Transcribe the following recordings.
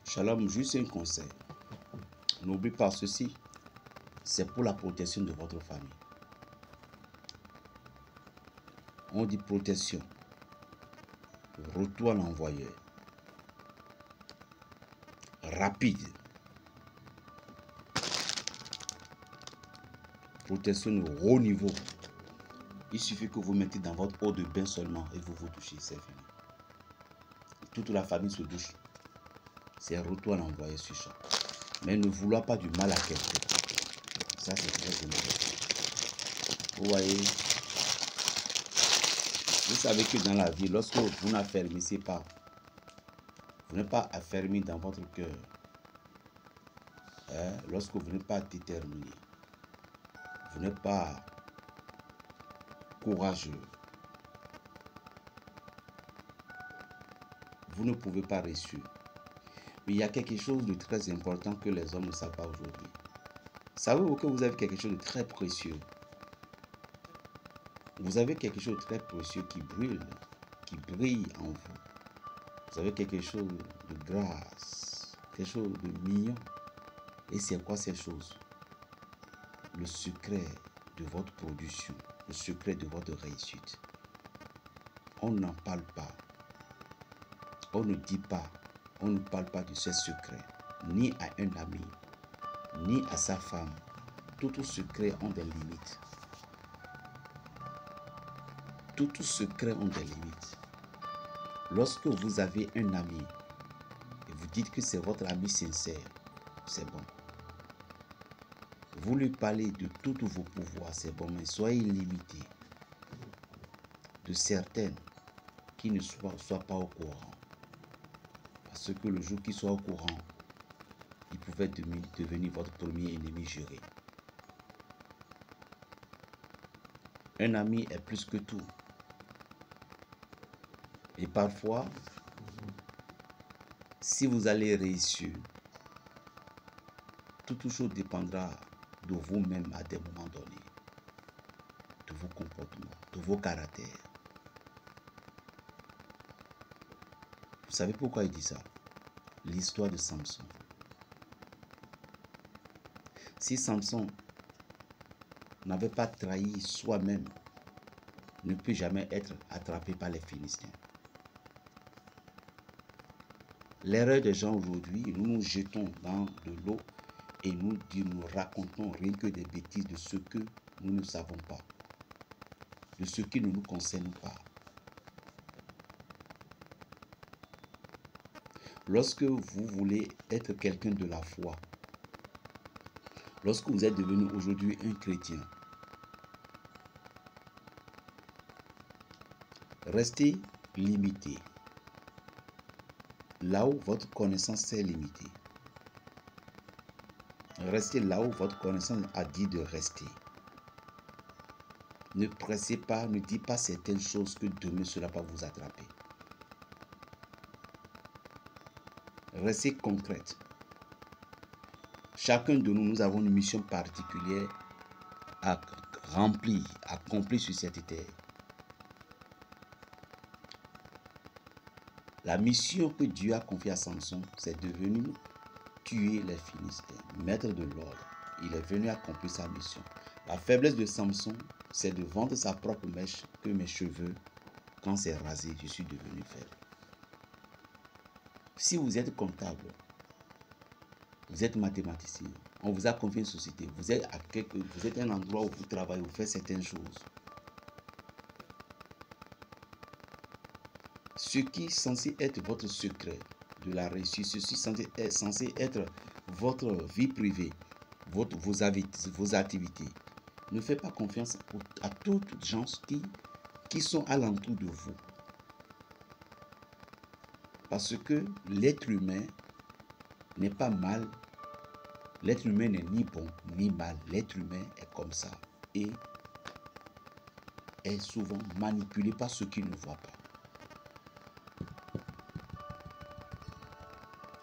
Shalom, juste un conseil. N'oublie pas ceci, c'est pour la protection de votre famille. On dit protection, retour à l'envoyeur, rapide, protection de haut niveau. Il suffit que vous mettez dans votre eau de bain seulement et vous vous touchez, c'est fini. Toute la famille se douche. C'est retour à l'envoyeur sur ça. Mais ne vouloir pas du mal à quelqu'un. Ça, c'est très important. Vous voyez, vous savez que dans la vie, lorsque vous n'affermissez pas, vous n'êtes pas affermi dans votre cœur, lorsque vous n'êtes pas déterminé, vous n'êtes pas courageux, vous ne pouvez pas réussir. Mais il y a quelque chose de très important que les hommes ne savent pas aujourd'hui. Savez-vous que vous avez quelque chose de très précieux? Vous avez quelque chose de très précieux qui brille en vous. Vous avez quelque chose de grâce, quelque chose de mignon. Et c'est quoi ces choses? Le secret de votre production, le secret de votre réussite. On n'en parle pas. On ne dit pas, on ne parle pas de ces secrets, ni à un ami, ni à sa femme. Tous secrets ont des limites. Tous secrets ont des limites. Lorsque vous avez un ami et vous dites que c'est votre ami sincère, c'est bon. Vous lui parlez de tous vos pouvoirs, c'est bon, mais soyez limité de certaines qui ne soient pas au courant. Parce que le jour qu'ils soient au courant, ils pouvaient devenir votre premier ennemi juré. Un ami est plus que tout. Et parfois, si vous allez réussir, toute chose dépendra de vous-même à des moments donnés, de vos comportements, de vos caractères. Vous savez pourquoi il dit ça? L'histoire de Samson. Si Samson n'avait pas trahi soi-même, ne peut jamais être attrapé par les Philistins. L'erreur des gens aujourd'hui, nous nous jetons dans de l'eau et nous racontons rien que des bêtises de ce que nous ne savons pas, de ce qui ne nous concerne pas. Lorsque vous voulez être quelqu'un de la foi, lorsque vous êtes devenu aujourd'hui un chrétien, restez limité. Là où votre connaissance est limitée. Restez là où votre connaissance a dit de rester. Ne pressez pas, ne dites pas certaines choses que demain cela va vous attraper. Restez concrète. Chacun de nous avons une mission particulière à remplir, à accomplir sur cette terre. La mission que Dieu a confiée à Samson, c'est de venir tuer les Philistins, mettre de l'ordre. Il est venu accomplir sa mission. La faiblesse de Samson, c'est de vendre sa propre mèche, que mes cheveux, quand c'est rasé, je suis devenu faible. Si vous êtes comptable, vous êtes mathématicien, on vous a confié une société, vous êtes à un endroit où vous travaillez, vous faites certaines choses. Ce qui est censé être votre secret de la réussite, ceci est censé être votre vie privée, vos activités. Ne faites pas confiance à toutes les gens qui sont alentour de vous. Parce que l'être humain n'est pas mal. L'être humain n'est ni bon ni mal. L'être humain est comme ça et est souvent manipulé par ceux qui ne voient pas.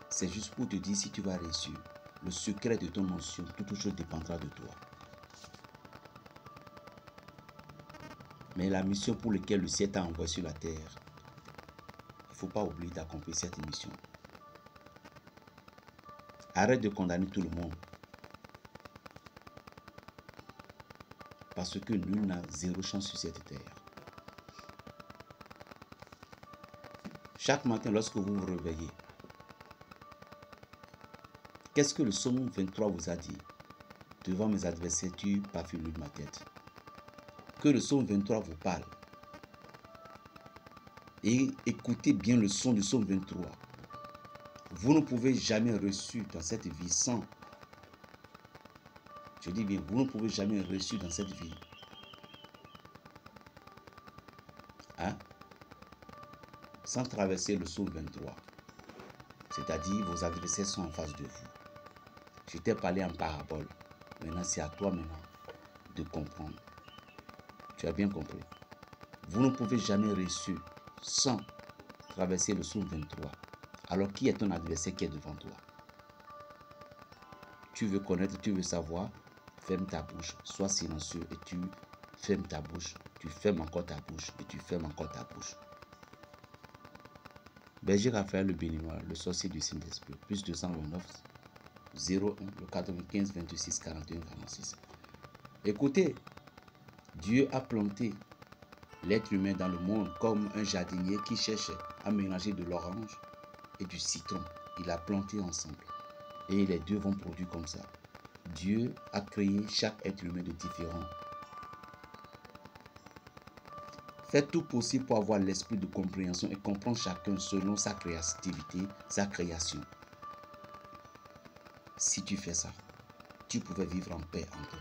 C'est juste pour te dire si tu vas réussir. Le secret de ton notion, toute chose dépendra de toi. Mais la mission pour laquelle le ciel t'a envoyé sur la terre, il ne faut pas oublier d'accomplir cette mission. Arrête de condamner tout le monde. Parce que nul n'a zéro chance sur cette terre. Chaque matin, lorsque vous vous réveillez, qu'est-ce que le psaume 23 vous a dit? Devant mes adversaires, tu parfumes ma tête. Que le psaume 23 vous parle. Et écoutez bien le son du psaume 23. Vous ne pouvez jamais reçu dans cette vie sans. Je dis bien, vous ne pouvez jamais reçu dans cette vie. Hein? Sans traverser le psaume 23. C'est-à-dire, vos adversaires sont en face de vous. Je t'ai parlé en parabole. Maintenant, c'est à toi maintenant de comprendre. Tu as bien compris. Vous ne pouvez jamais réussir sans traverser le psaume 23. Alors, qui est ton adversaire qui est devant toi? Tu veux connaître, tu veux savoir, ferme ta bouche, sois silencieux et tu fermes ta bouche. Tu fermes encore ta bouche et tu fermes encore ta bouche. Berger Raphaël le Béninois, le sorcier du Saint-Esprit, plus 229 01 le 95 26 41 46. Écoutez, Dieu a planté l'être humain dans le monde comme un jardinier qui cherche à mélanger de l'orange et du citron. Il a planté ensemble. Et les deux vont produire comme ça. Dieu a créé chaque être humain de différent. Faites tout possible pour avoir l'esprit de compréhension et comprendre chacun selon sa créativité, sa création. Si tu fais ça, tu pouvais vivre en paix en toi.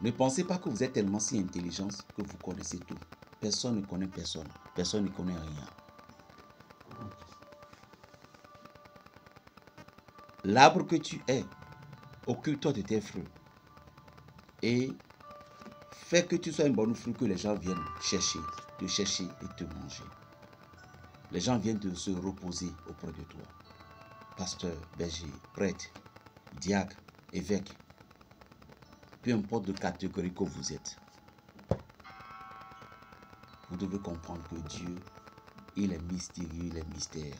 Ne pensez pas que vous êtes tellement si intelligent que vous connaissez tout. Personne ne connaît personne. Personne ne connaît rien. L'arbre que tu es, occupe-toi de tes fruits. Et fais que tu sois un bon fruit que les gens viennent chercher, te chercher et te manger. Les gens viennent de se reposer auprès de toi. Pasteur, berger, prêtre, diacre, évêque, peu importe de catégorie que vous êtes. Vous devez comprendre que Dieu, il est mystérieux, il est mystère.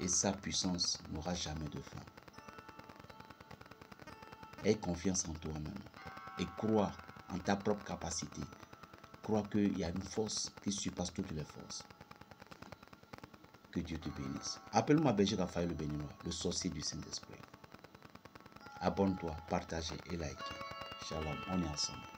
Et sa puissance n'aura jamais de fin. Aie confiance en toi-même et crois en ta propre capacité. Crois qu'il y a une force qui surpasse toutes les forces. Que Dieu te bénisse. Appelle-moi Berger Raphaël le Béninois, le sorcier du Saint-Esprit. Abonne-toi, partage et like. Shalom, on est ensemble.